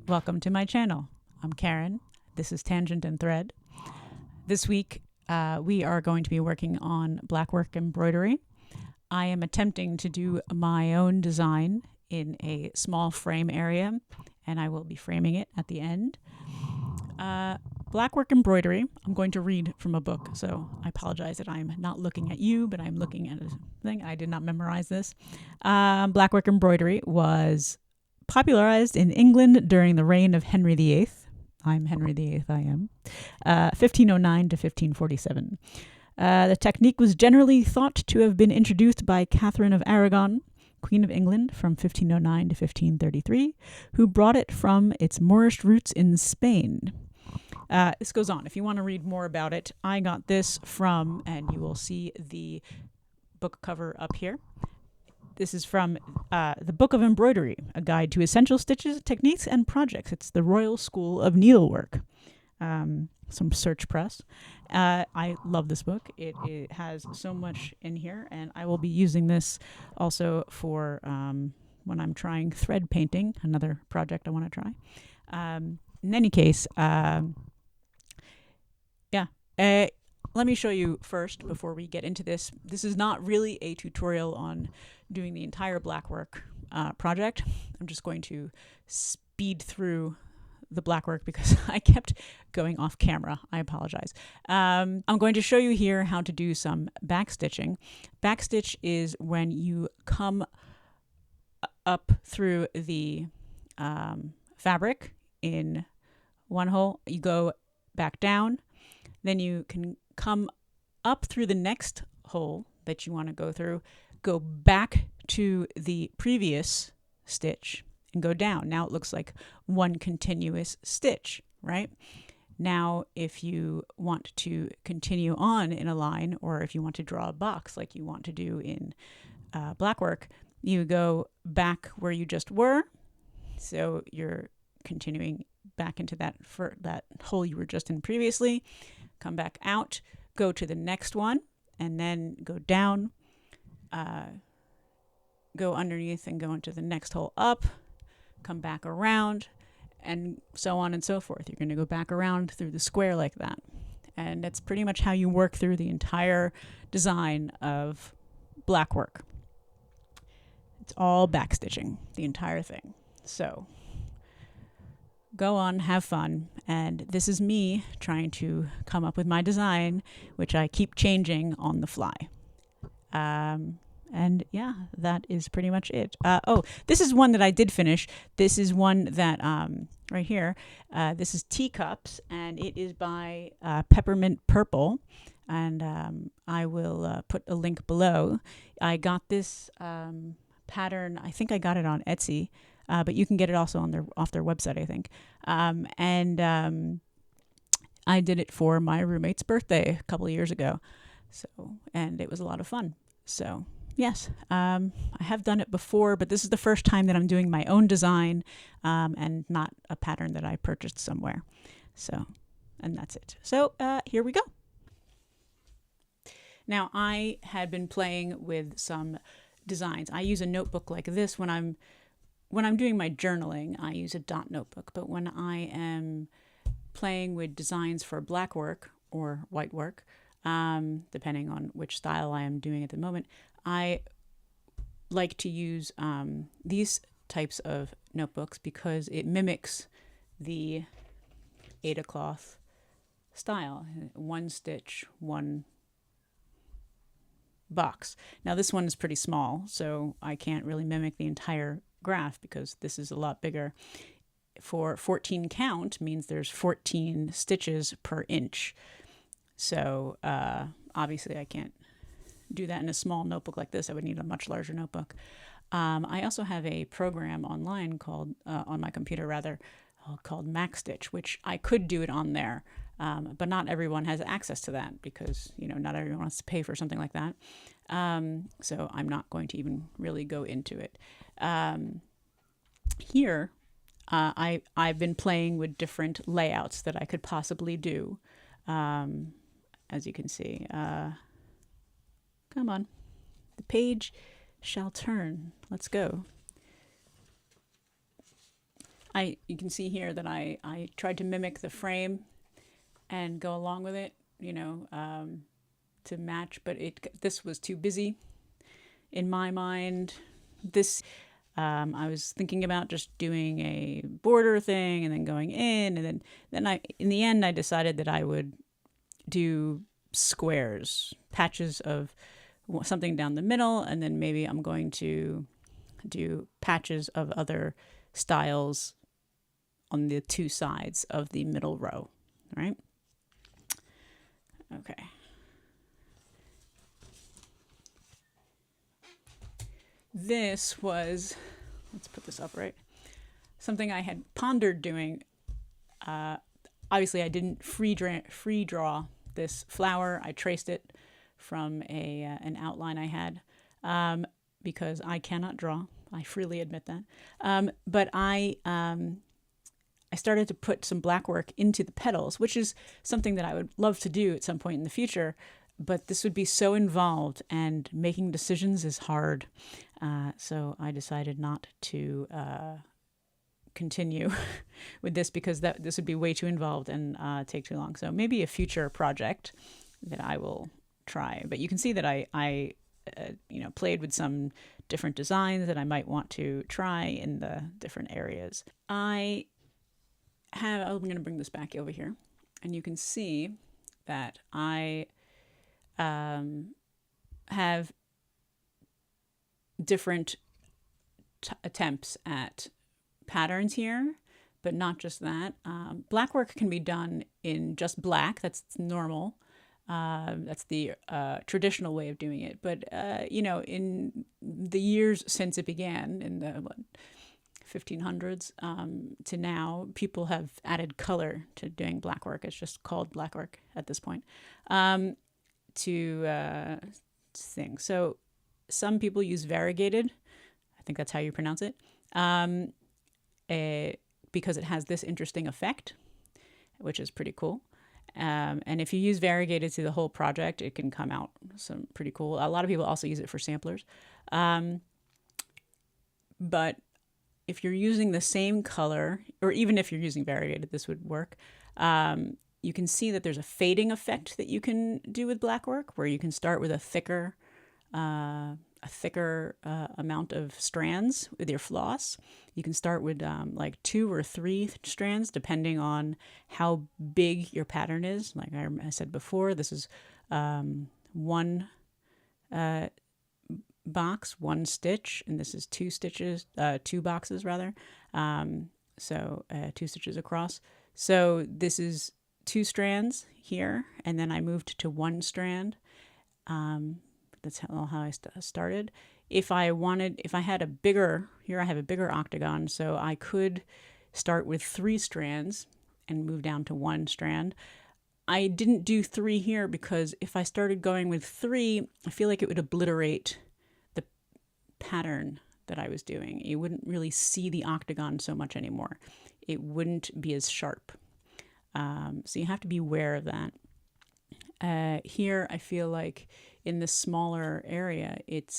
Welcome to my channel. I'm Karen. This is Tangent and Thread. This week, we are going to be working on Blackwork Embroidery. I am attempting to do my own design in a small frame area, and I will be framing it at the end. Blackwork Embroidery, I'm going to read from a book, so I apologize that I'm not looking at you, but I'm looking at a thing. I did not memorize this. Blackwork Embroidery was popularized in England during the reign of Henry VIII. I'm Henry VIII, I am. 1509 to 1547. The technique was generally thought to have been introduced by Catherine of Aragon, Queen of England, from 1509 to 1533, who brought it from its Moorish roots in Spain. This goes on. If you want to read more about it, I got this from, and you will see the book cover up here. This is from the Book of Embroidery, a guide to essential stitches, techniques, and projects. It's the Royal School of Needlework. Some Search Press. I love this book. It has so much in here, and I will be using this also for when I'm trying thread painting, another project I want to try. In any case, let me show you first before we get into this. This is not really a tutorial on doing the entire Blackwork project. I'm just going to speed through the Blackwork because I kept going off camera. I apologize. I'm going to show you here how to do some backstitching. Backstitch is when you come up through the fabric in one hole, you go back down, then you can come up through the next hole that you want to go through, go back to the previous stitch and go down. Now it looks like one continuous stitch, right? Now, if you want to continue on in a line, or if you want to draw a box like you want to do in Blackwork, you go back where you just were. So you're continuing back into that hole you were just in previously, come back out, go to the next one, and then go down, go underneath and go into the next hole up, come back around, and so on and so forth. You're going to go back around through the square like that. And that's pretty much how you work through the entire design of Blackwork. It's all backstitching, the entire thing. So go on, have fun. And this is me trying to come up with my design, which I keep changing on the fly. And yeah, that is pretty much it. This is one that I did finish. This is one that, right here, this is Teacups, and it is by Peppermint Purple. And I will put a link below. I got this pattern, I think I got it on Etsy. But you can get it also on off their website, I think. I did it for my roommate's birthday a couple of years ago. And it was a lot of fun. So yes, I have done it before, but this is the first time that I'm doing my own design, and not a pattern that I purchased somewhere. So, and that's it. So here we go. Now, I had been playing with some designs. I use a notebook like this when I'm doing my journaling. I use a dot notebook, but when I am playing with designs for blackwork or whitework, depending on which style I am doing at the moment, I like to use these types of notebooks because it mimics the Ada cloth style. One stitch, one box. Now this one is pretty small, so I can't really mimic the entire graph because this is a lot bigger. For 14 count means there's 14 stitches per inch. So obviously I can't do that in a small notebook like this. I would need a much larger notebook. I also have a program online called, on my computer rather, called MaxStitch, which I could do it on there. But not everyone has access to that because, not everyone wants to pay for something like that. So I'm not going to even really go into it. Here, I've been playing with different layouts that I could possibly do. As you can see, come on, the page shall turn. Let's go. you can see here that I tried to mimic the frame and go along with it, to match, but this was too busy in my mind. I was thinking about just doing a border thing and then going in, and then in the end I decided that I would do squares, patches of something down the middle, and then maybe I'm going to do patches of other styles on the two sides of the middle row, right? Okay. This was, let's put this up right, something I had pondered doing. Obviously, I didn't free draw this flower. I traced it from an outline I had, because I cannot draw. I freely admit that. But I started to put some blackwork into the petals, which is something that I would love to do at some point in the future. But this would be so involved, and making decisions is hard. So I decided not to continue with this, because this would be way too involved and take too long. So maybe a future project that I will try. But you can see that I played with some different designs that I might want to try in the different areas. I'm going to bring this back over here, and you can see that I have different attempts at patterns here, but not just that. Blackwork can be done in just black. That's normal. That's the traditional way of doing it. But, in the years since it began in the 1500s to now, people have added color to doing blackwork. It's just called blackwork at this point. To things. So some people use variegated. I think that's how you pronounce it. Because it has this interesting effect, which is pretty cool. And if you use variegated through the whole project, it can come out some pretty cool. A lot of people also use it for samplers. But if you're using the same color, or even if you're using variegated, this would work. You can see that there's a fading effect that you can do with blackwork, where you can start with a thicker amount of strands with your floss. You can start with like 2 or 3 strands, depending on how big your pattern is. Like I said before, this is one box, 1 stitch, and this is 2 stitches, 2 boxes rather. So 2 stitches across. So this is 2 strands here, and then I moved to 1 strand. That's how I started. If I had a bigger, here I have a bigger octagon, so I could start with 3 strands and move down to 1 strand. I didn't do 3 here because if I started going with 3, I feel like it would obliterate the pattern that I was doing. You wouldn't really see the octagon so much anymore. It wouldn't be as sharp. So you have to be aware of that. Here, I feel like in the smaller area, it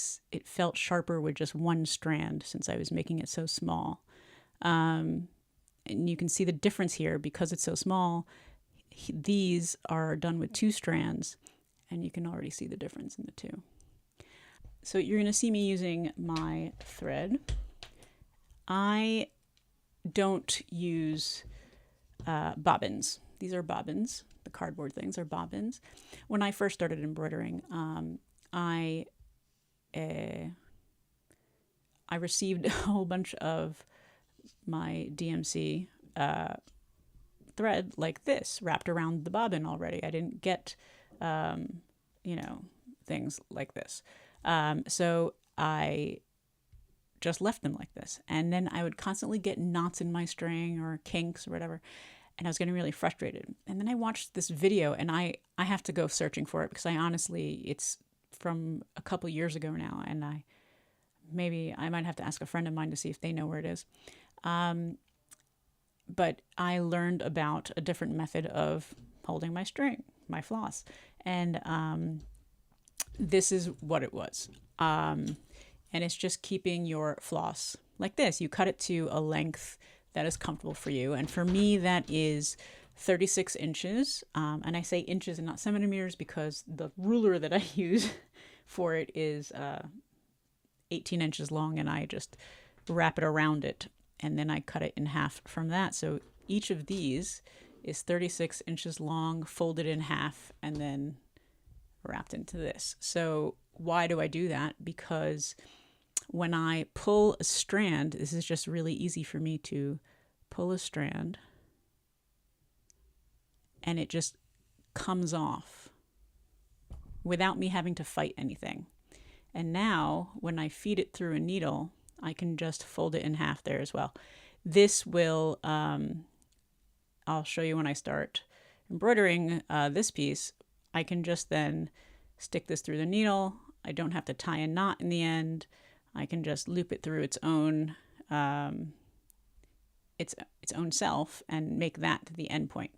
felt sharper with just 1 strand, since I was making it so small. And you can see the difference here because it's so small. These are done with 2 strands, and you can already see the difference in the 2. So you're going to see me using my thread. I don't use bobbins. These are bobbins. The cardboard things are bobbins. When I first started embroidering, I received a whole bunch of my DMC thread like this wrapped around the bobbin already. I didn't get, things like this. So I just left them like this. And then I would constantly get knots in my string or kinks or whatever. And I was getting really frustrated. And then I watched this video, and I have to go searching for it, because it's from a couple years ago now, and I might have to ask a friend of mine to see if they know where it is. But I learned about a different method of holding my string, my floss. And this is what it was. And it's just keeping your floss like this. You cut it to a length that is comfortable for you. And for me, that is 36 inches. And I say inches and not centimeters because the ruler that I use for it is 18 inches long, and I just wrap it around it, and then I cut it in half from that. So each of these is 36 inches long, folded in half, and then wrapped into this. So why do I do that? Because when I pull a strand, this is just really easy for me to pull a strand and it just comes off without me having to fight anything. And now when I feed it through a needle, I can just fold it in half there as well. This will, I'll show you when I start embroidering this piece. I can just then stick this through the needle. I don't have to tie a knot in the end. I can just loop it through its own self and make that the end point.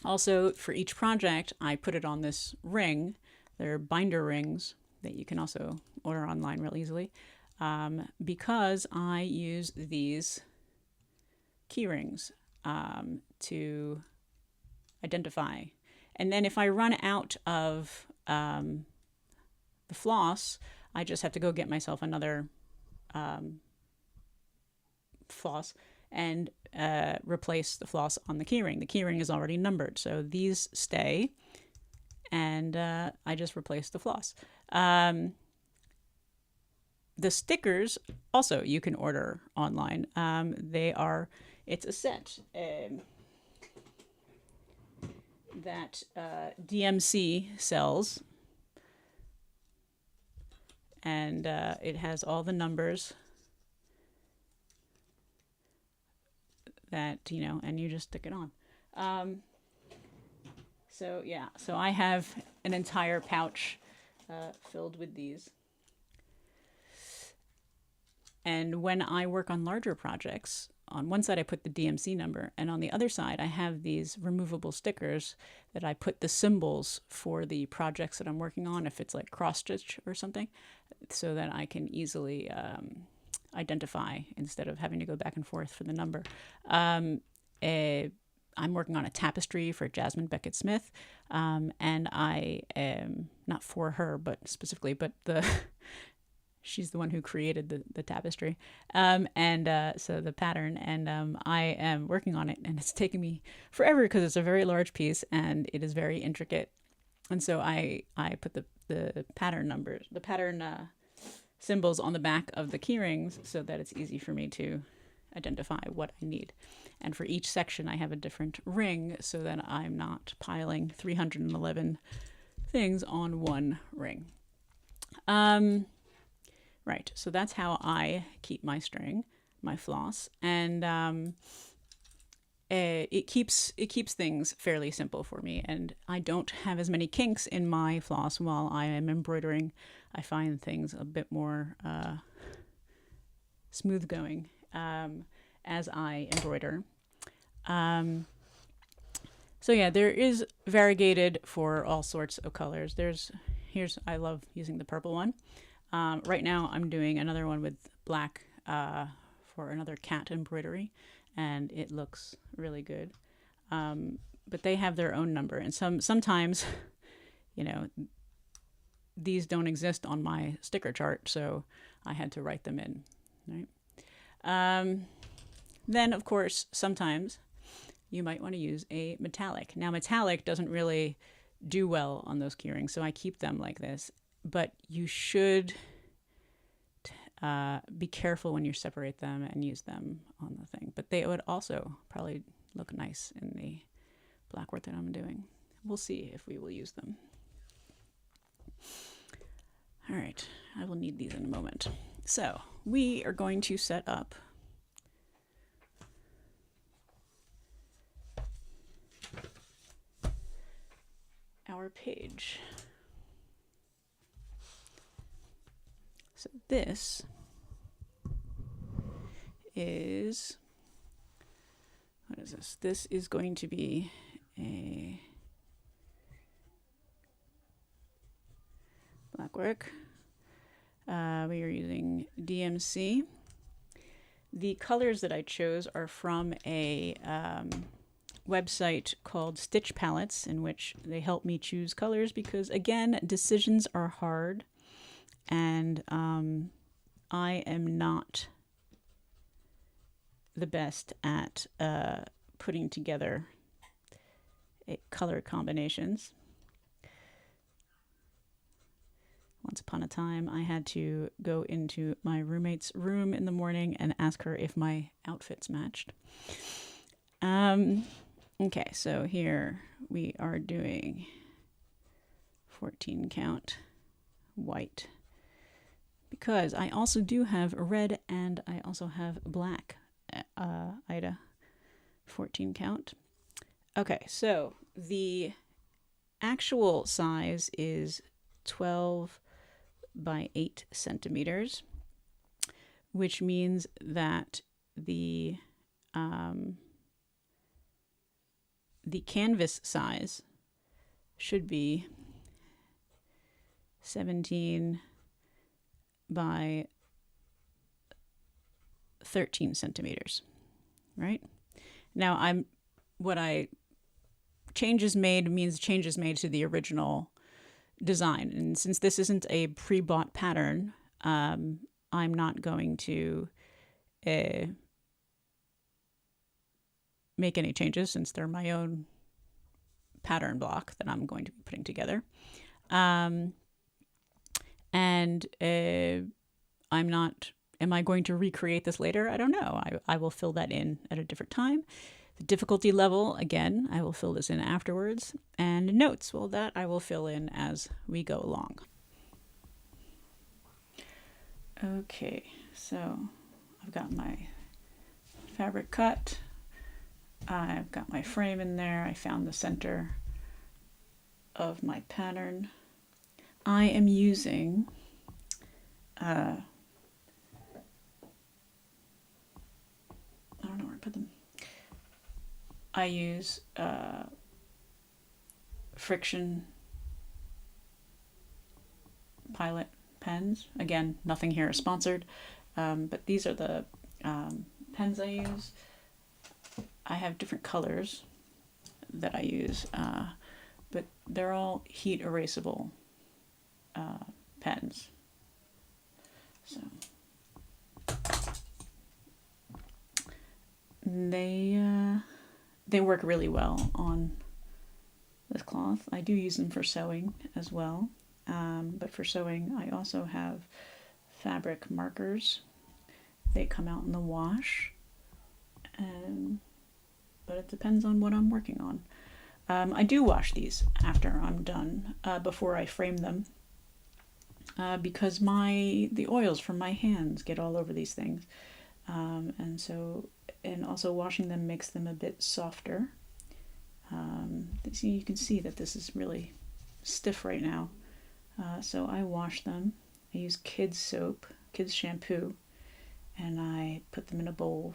Also, for each project, I put it on this ring. They're binder rings that you can also order online real easily, because I use these key rings to identify. And then if I run out of the floss, I just have to go get myself another floss and replace the floss on the keyring. The keyring is already numbered, so these stay, and I just replace the floss. The stickers also you can order online. It's a set that DMC sells, and it has all the numbers that, and you just stick it on. So I have an entire pouch filled with these. And when I work on larger projects, on one side I put the DMC number, and on the other side I have these removable stickers that I put the symbols for the projects that I'm working on, if it's like cross stitch or something, so that I can easily identify instead of having to go back and forth for the number. I'm working on a tapestry for Jasmine Beckett Smith, and I am not for her, but specifically, but she's the one who created the tapestry, so the pattern, and I am working on it, and it's taken me forever because it's a very large piece and it is very intricate. And so I put the pattern numbers, the pattern symbols on the back of the key rings so that it's easy for me to identify what I need. And for each section I have a different ring so that I'm not piling 311 things on one ring. Right, so that's how I keep my string, my floss, and it keeps things fairly simple for me, and I don't have as many kinks in my floss while I am embroidering. I find things a bit more smooth going as I embroider. So yeah, there is variegated for all sorts of colors. I love using the purple one. Right now I'm doing another one with black for another cat embroidery, and it looks really good. But they have their own number, and sometimes, these don't exist on my sticker chart, so I had to write them in, right? Then, of course, sometimes you might want to use a metallic. Now, metallic doesn't really do well on those keyrings, so I keep them like this. But you should be careful when you separate them and use them on the thing. But they would also probably look nice in the blackwork that I'm doing. We'll see if we will use them. All right, I will need these in a moment. So we are going to set up our page. So this is, what is this? This is going to be a blackwork. We are using DMC. The colors that I chose are from a website called Stitch Palettes, in which they help me choose colors because, again, decisions are hard, and I am not the best at putting together color combinations. Once upon a time, I had to go into my roommate's room in the morning and ask her if my outfits matched. Okay, so here we are doing 14 count white, because I also do have red and I also have black Ida 14 count. Okay, so the actual size is 12 by 8 centimeters, which means that the canvas size should be 17 by 13 centimeters, right? Now changes made means changes made to the original design. And since this isn't a pre-bought pattern, I'm not going to make any changes since they're my own pattern block that I'm going to be putting together. Am I going to recreate this later? I don't know. I will fill that in at a different time. The difficulty level, again, I will fill this in afterwards. And notes, well, that I will fill in as we go along. Okay, so I've got my fabric cut. I've got my frame in there. I found the center of my pattern. I am using I don't know where I put them. I use Friction Pilot pens. Again, nothing here is sponsored, but these are the pens I use. I have different colors that I use, but they're all heat erasable pens. So they work really well on this cloth. I do use them for sewing as well, but for sewing I also have fabric markers. They come out in the wash, but it depends on what I'm working on. I do wash these after I'm done, before I frame them, because the oils from my hands get all over these things, and also washing them makes them a bit softer. So you can see that this is really stiff right now, so I wash them. I use kids soap, kids shampoo, and I put them in a bowl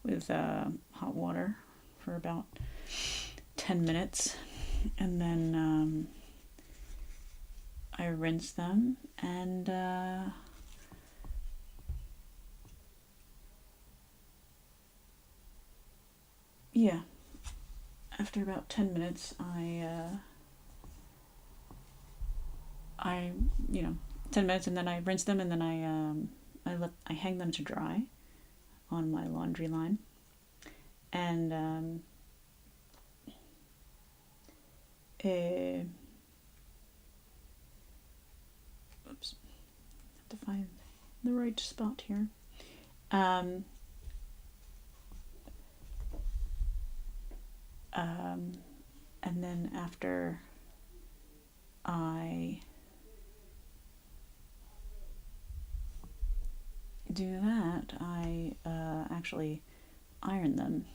with hot water for about 10 minutes, and then I rinse them, and after about 10 minutes I 10 minutes, and then I rinse them, and then I hang them to dry on my laundry line, and oops, have to find the right spot here. And then after I do that, I actually iron them.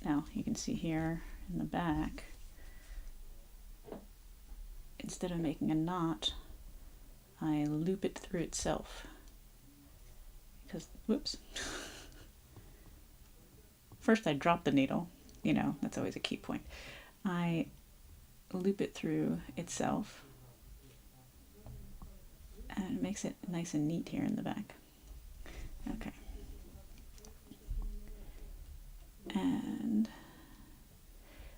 Now you can see here in the back, instead of making a knot, I loop it through itself, because, whoops. First I drop the needle, that's always a key point. I loop it through itself, And it makes it nice and neat here in the back. Okay. And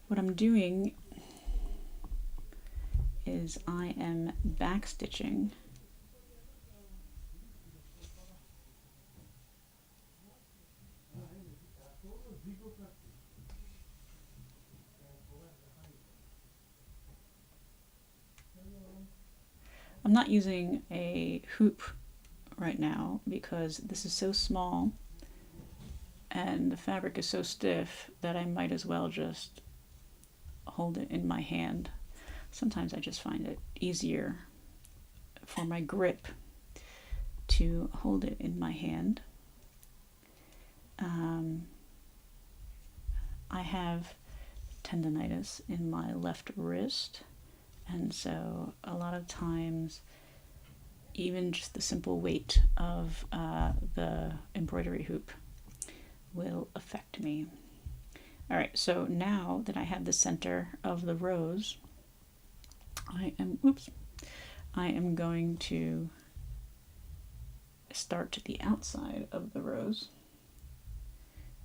what I'm doing is I am backstitching I'm not using a hoop right now because this is so small and the fabric is so stiff that I might as well just hold it in my hand. Sometimes I just find it easier for my grip to hold it in my hand. I have tendonitis in my left wrist, and so a lot of times even just the simple weight of the embroidery hoop will affect me. All right, so now that I have the center of the rose, I am going to start to the outside of the rose,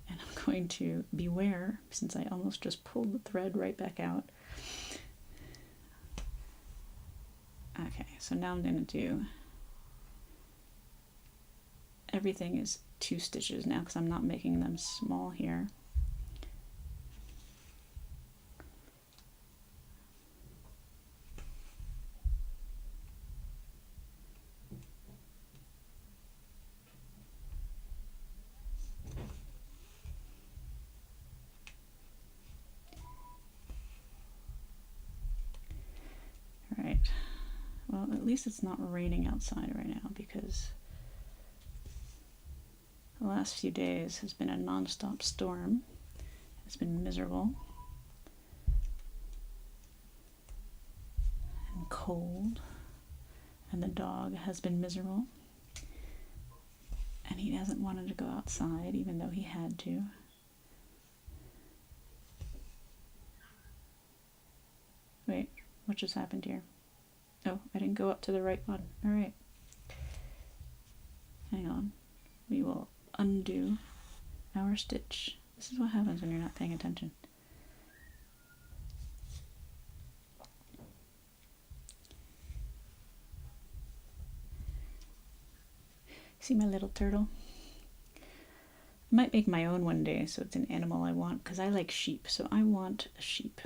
and I'm going to beware, since I almost just pulled the thread right back out. Okay, so now I'm going to do, everything is 2 stitches now because I'm not making them small here. All right, well, at least it's not raining outside right now because the last few days has been a non-stop storm. It's been miserable and cold, and the dog has been miserable, and he hasn't wanted to go outside even though he had to. Wait, what just happened here? Oh, I didn't go up to the right one. All right. Hang on. We will undo our stitch. This is what happens when you're not paying attention. See my little turtle? I might make my own one day so it's an animal I want, because I like sheep, so I want a sheep.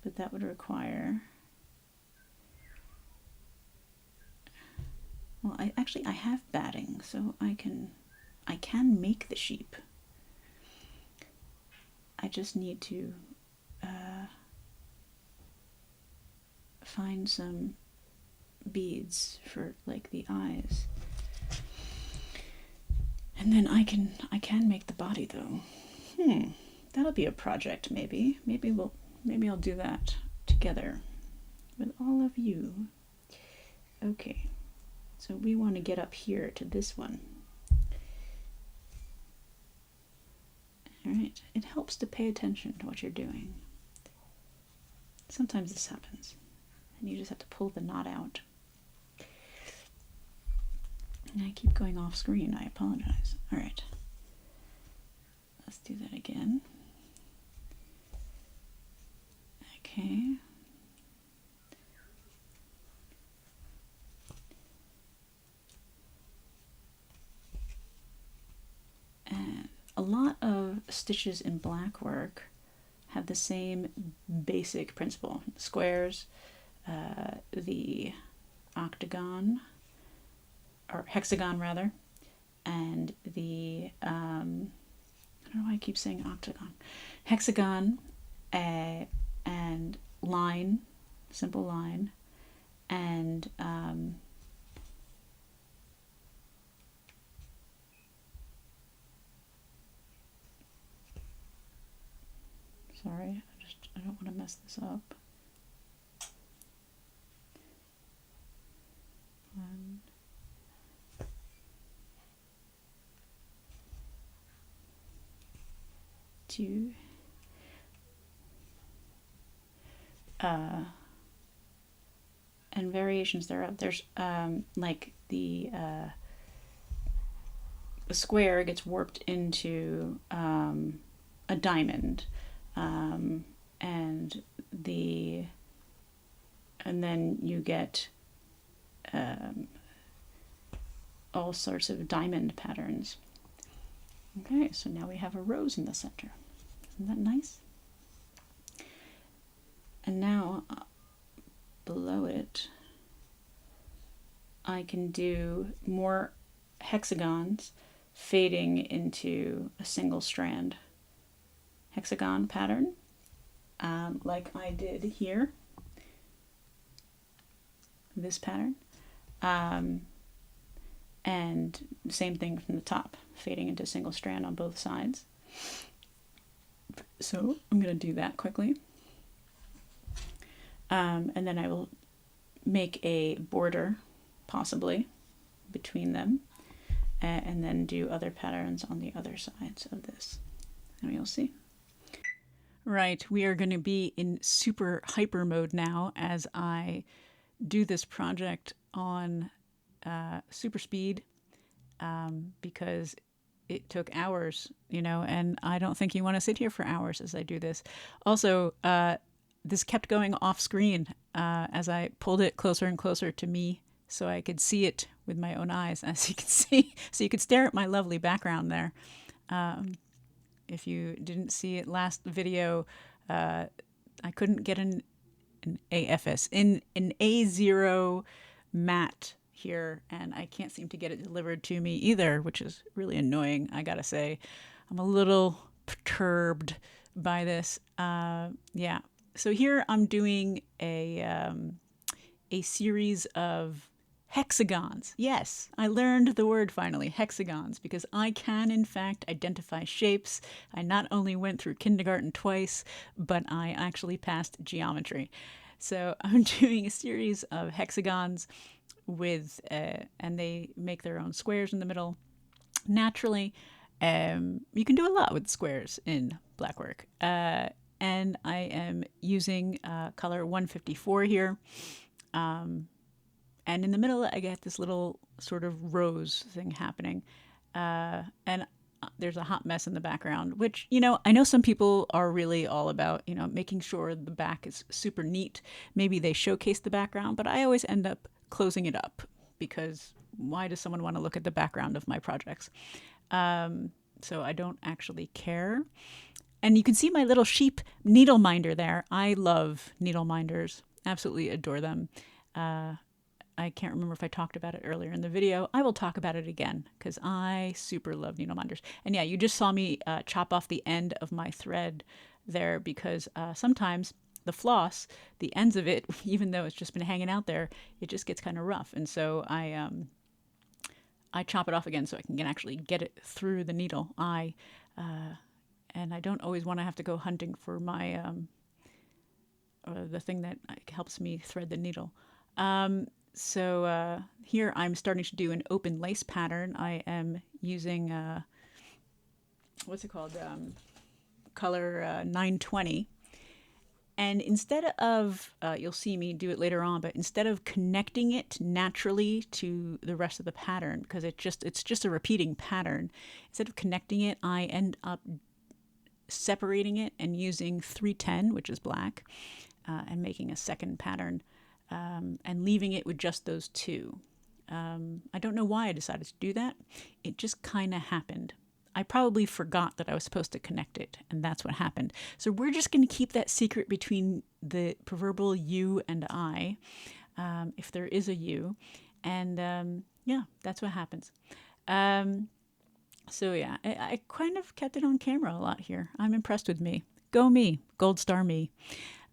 But that would require, well, I have batting, so I can make the sheep. I just need to find some beads for like the eyes, and then I can make the body though. That'll be a project. Maybe I'll do that together with all of you. Okay, so we want to get up here to this one. All right, it helps to pay attention to what you're doing. Sometimes this happens, and you just have to pull the knot out. And I keep going off screen, I apologize. All right, let's do that again. Okay. And a lot of stitches in Blackwork have the same basic principle. Squares, the octagon, or hexagon rather, and the, I don't know why I keep saying octagon. Hexagon, and line, simple line, and sorry, I don't want to mess this up. 1, 2, and variations thereof. There's like the square gets warped into a diamond, and then you get all sorts of diamond patterns. Okay, so now we have a rose in the center. Isn't that nice? And now below it, I can do more hexagons fading into a single strand hexagon pattern, like I did here, this pattern, and same thing from the top, fading into a single strand on both sides. So I'm going to do that quickly. And then I will make a border, possibly, between them, and then do other patterns on the other sides of this. And you'll see. Right, we are going to be in super hyper mode now as I do this project on super speed, because it took hours, and I don't think you want to sit here for hours as I do this. Also, this kept going off screen as I pulled it closer and closer to me so I could see it with my own eyes, as you can see. So you could stare at my lovely background there. If you didn't see it last video, I couldn't get an AFS, in an A0 matte here, and I can't seem to get it delivered to me either, which is really annoying, I gotta say. I'm a little perturbed by this. Yeah. So here I'm doing a series of hexagons. Yes, I learned the word finally, hexagons, because I can in fact identify shapes. I not only went through kindergarten twice, but I actually passed geometry. So I'm doing a series of hexagons with, and they make their own squares in the middle. Naturally, you can do a lot with squares in Blackwork. And I am using color 154 here. And in the middle, I get this little sort of rose thing happening. And there's a hot mess in the background, which, I know some people are really all about, making sure the back is super neat. Maybe they showcase the background, but I always end up closing it up, because why does someone want to look at the background of my projects? So I don't actually care. And you can see my little sheep needle minder there. I love needle minders, absolutely adore them. I can't remember if I talked about it earlier in the video. I will talk about it again because I super love needle minders. And yeah, you just saw me chop off the end of my thread there, because sometimes the floss, the ends of it, even though it's just been hanging out there, it just gets kind of rough. And so I chop it off again so I can actually get it through the needle eye. And I don't always want to have to go hunting for my the thing that helps me thread the needle. So here I'm starting to do an open lace pattern. I am using, what's it called? Color 920. And instead of, you'll see me do it later on, but instead of connecting it naturally to the rest of the pattern, because it's just a repeating pattern, instead of connecting it, I end up separating it and using 310, which is black, and making a second pattern. And leaving it with just those two. I don't know why I decided to do that. It just kind of happened. I probably forgot that I was supposed to connect it, and that's what happened. So we're just going to keep that secret between the proverbial you and I, if there is a you. And yeah, that's what happens. So yeah, I kind of kept it on camera a lot here. I'm impressed with me. Go me. Gold star me.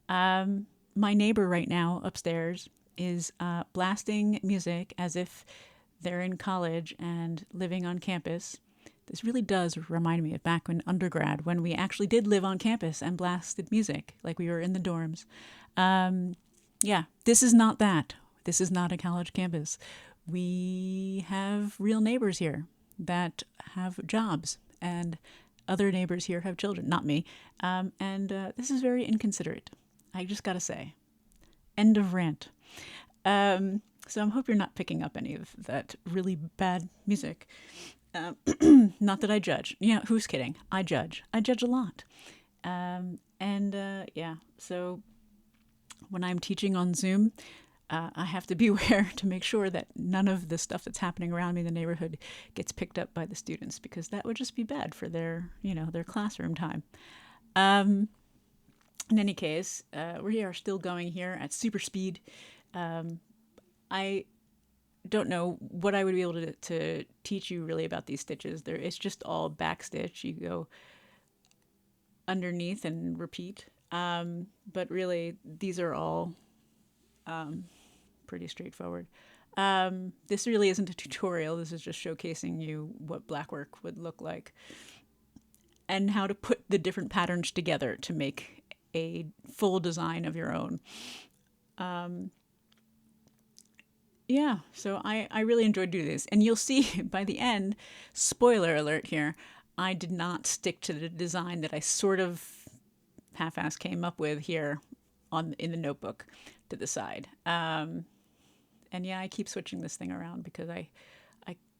My neighbor right now upstairs is blasting music as if they're in college and living on campus. This really does remind me of back in undergrad when we actually did live on campus and blasted music like we were in the dorms. Yeah, this is not that. This is not a college campus. We have real neighbors here that have jobs, and other neighbors here have children, not me. And this is very inconsiderate. I just gotta say. End of rant. So I hope you're not picking up any of that really bad music. Not that I judge. Yeah, who's kidding? I judge. I judge a lot. Yeah, so when I'm teaching on Zoom, I have to be aware to make sure that none of the stuff that's happening around me in the neighborhood gets picked up by the students, because that would just be bad for their, their classroom time. In any case, we are still going here at super speed. I don't know what I would be able to teach you really about these stitches. It's just all back stitch. You go underneath and repeat. But really, these are all pretty straightforward. This really isn't a tutorial. This is just showcasing you what Blackwork would look like and how to put the different patterns together to make a full design of your own. Yeah, so I really enjoyed doing this. And you'll see by the end, spoiler alert here, I did not stick to the design that I sort of half-ass came up with here in the notebook to the side. And yeah, I keep switching this thing around because I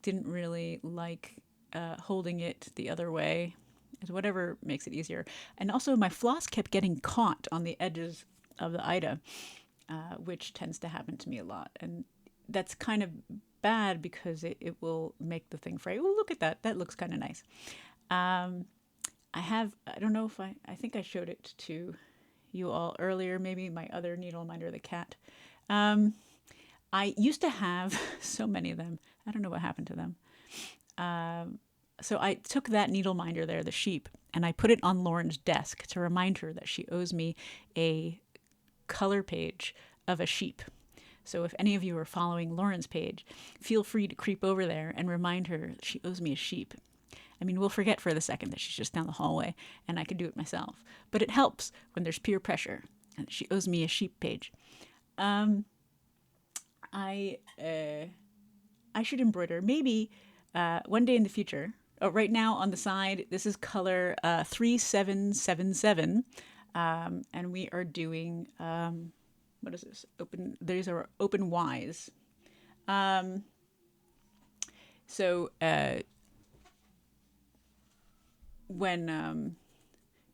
didn't really like holding it the other way. It's whatever makes it easier. And also my floss kept getting caught on the edges of the Ida, which tends to happen to me a lot. And that's kind of bad because it will make the thing fray. Oh, look at that. That looks kind of nice. I don't know if I think I showed it to you all earlier, maybe my other needle minder, the cat. I used to have so many of them. I don't know what happened to them. So I took that needle minder there, the sheep, and I put it on Lauren's desk to remind her that she owes me a color page of a sheep. So if any of you are following Lauren's page, feel free to creep over there and remind her she owes me a sheep. I mean, we'll forget for the second that she's just down the hallway and I could do it myself. But it helps when there's peer pressure. And she owes me a sheep page. I should embroider maybe one day in the future. Oh, right now on the side, this is color 3777. And we are doing, what is this? These are open Ys.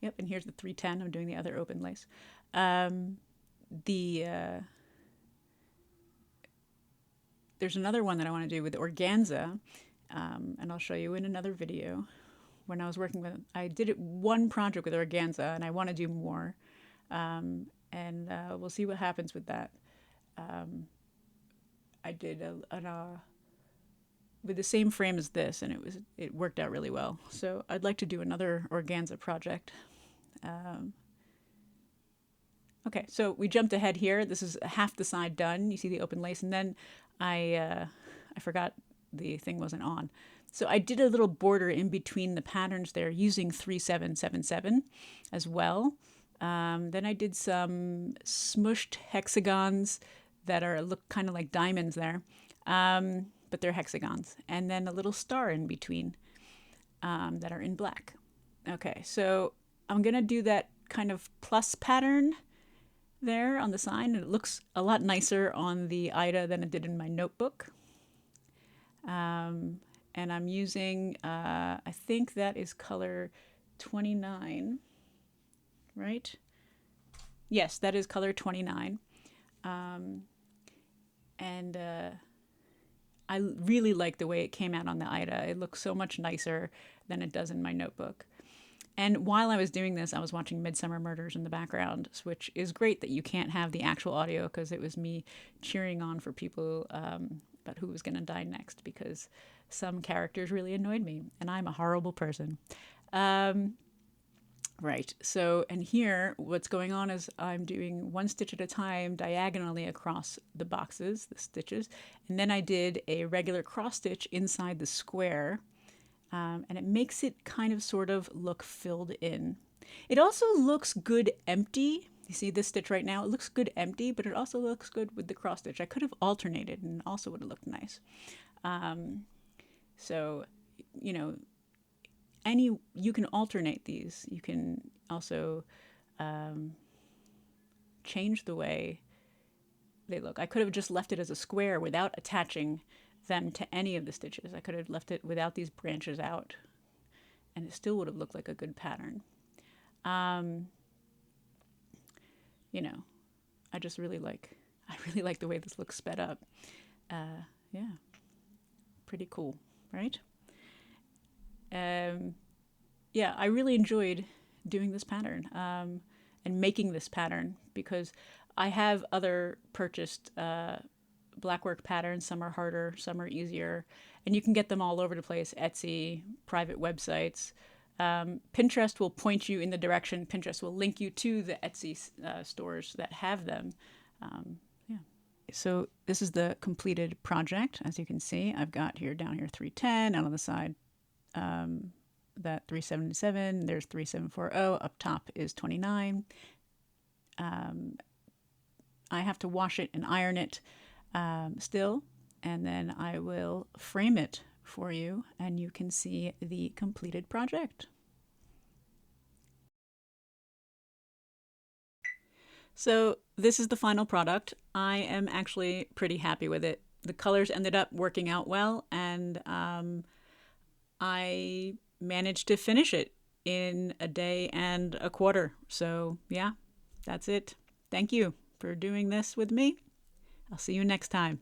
Yep, and here's the 310. I'm doing the other open lace. There's another one that I want to do with organza, and I'll show you in another video. When I was working with, I did one project with organza, and I want to do more, and we'll see what happens with that. I did with the same frame as this, and it worked out really well. So I'd like to do another organza project. Okay, so we jumped ahead here. This is half the side done. You see the open lace, and then I forgot the thing wasn't on. So I did a little border in between the patterns there using 3777 as well. Then I did some smushed hexagons that look kind of like diamonds there, but they're hexagons. And then a little star in between that are in black. Okay, so I'm going to do that kind of plus pattern there on the side, and it looks a lot nicer on the Ida than it did in my notebook. And I'm using, I think that is color 29, right? Yes, that is color 29. And I really like the way it came out on the Ida. It looks so much nicer than it does in my notebook. And while I was doing this, I was watching Midsummer Murders in the background, which is great that you can't have the actual audio because it was me cheering on for people about who was going to die next, because some characters really annoyed me, and I'm a horrible person. Right, so, and here what's going on is I'm doing one stitch at a time diagonally across the boxes, the stitches, and then I did a regular cross stitch inside the square. And it makes it kind of sort of look filled in. It also looks good empty. You see this stitch right now? It looks good empty, but it also looks good with the cross stitch. I could have alternated and also would have looked nice. So, you can alternate these. You can also change the way they look. I could have just left it as a square without attaching them to any of the stitches. I could have left it without these branches out, and it still would have looked like a good pattern. Um, you know, I really like the way this looks sped up. Yeah, pretty cool, right? Yeah, I really enjoyed doing this pattern and making this pattern because I have other purchased Blackwork patterns. Some are harder, some are easier, and you can get them all over the place. Etsy, private websites. Pinterest will point you in the direction. Pinterest will link you to the Etsy stores that have them. Yeah. So this is the completed project. As you can see, I've got here down here 310, and on the side that 377. There's 3740. Up top is 29. I have to wash it and iron it still, and then I will frame it for you, and you can see the completed project. So this is the final product. I am actually pretty happy with it. The colors ended up working out well, and I managed to finish it in a day and a quarter. So yeah, that's it. Thank you for doing this with me. I'll see you next time.